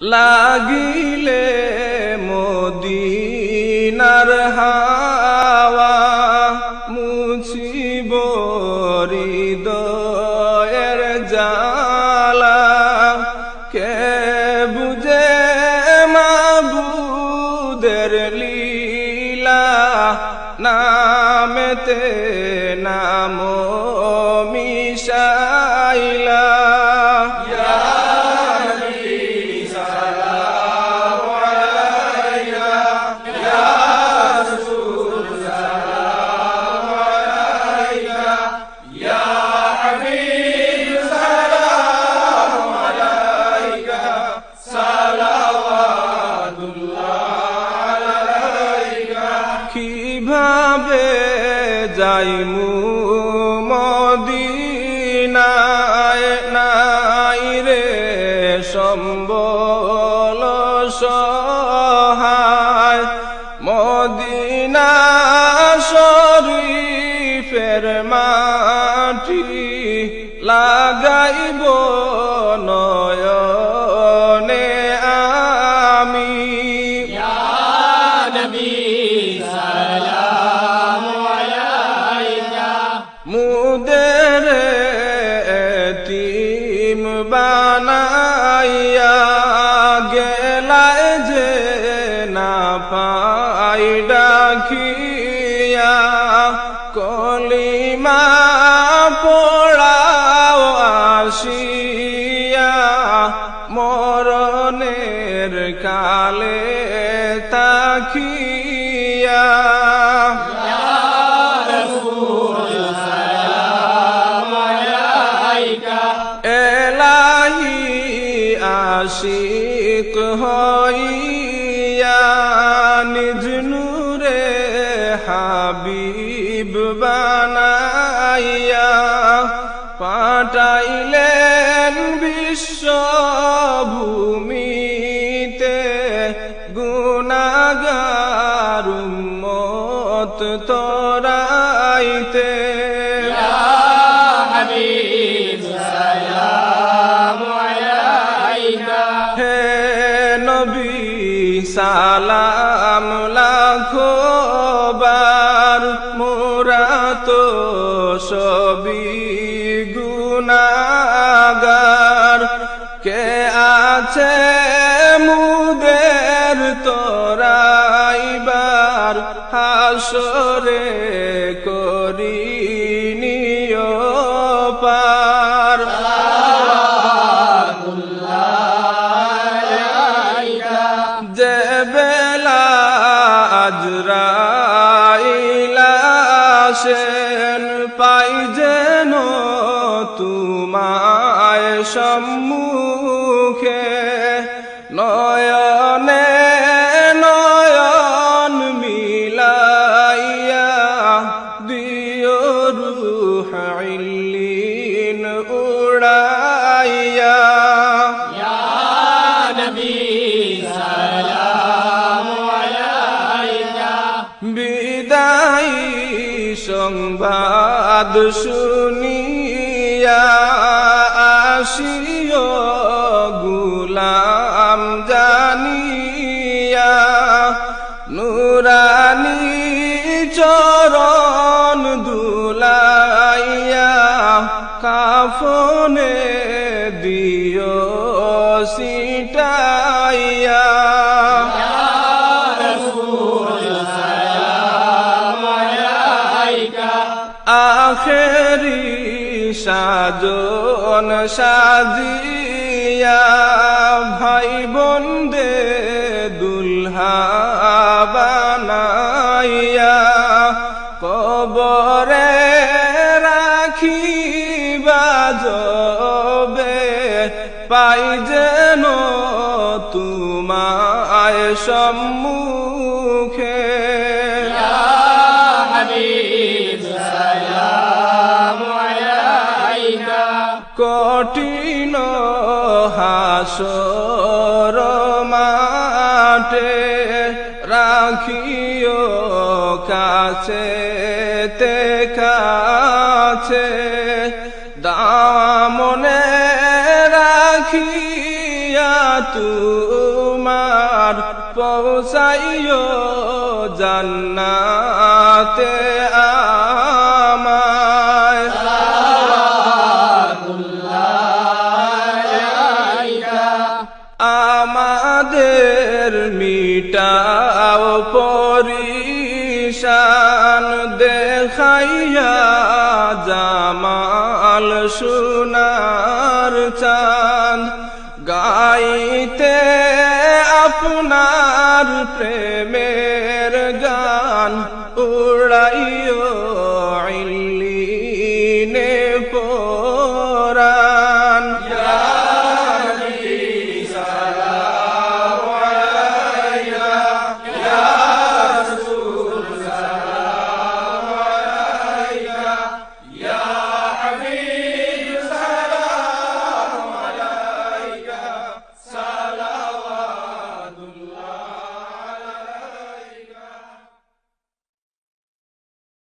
লাগিলে মদিনার হাওয়া মুছিব হৃদয়ের জ্বালা। কে বুঝে মাবুদের লীলা, নামেতে নাম মিশাইলা। কিভাবে যাইমু মদিনায়, নাই রে সম্বল সহায়। মদিনা শরীফের মাটি লাগাইব নয়নে আমি। মুদের এতিম বানাইয়া গেলায় যে না পাই ডাকিয়া। কলিমা পড়াও আসিয়া, মরণের কালে তাকিয়া। এলাহি আশিক হইয়া নিজ নূরে হাবিব বানাইয়া। পাঠাইলেন বিশ্বভূমিতে গুনাহগার উম্মত তরাইতে। হে নবী সালাম লাখো বার, মোরা তো সবই গুনাহগার। কে আছে মুদের তরাইবার, হাসরে করিনিও পার। যে বেলা আজরাইল আসেন, পাই যেন তোমায় সম্মুখে। নয়নে নয়ন মিলাইয়া দিও রূহ ইল্লিন উড়াইয়া। বিদায়ী সংবাদ শুনিয়া আসিও গুলাম জানিয়া। নুরানি চরণ দুলাইয়া, কাফনে দিও সিটাইয়া। আখেরি সাজন সাজিয়া, ভাই বন্দে দুলহা বানাইয়া। কবরে রাখিবা যবে, পাই যেন তোমায় সম্মুখে। কঠিন হাসর মাঠে রাখিও কাছে তে কাছে। দামনে রাখিয়া তুমি পৌঁছাইও জান্নাতে আমায় আমাদের মিটাও পরিশান দেখাইয়া জামাল সোনার চাঁদ গাইতে আপনার প্রেমের গান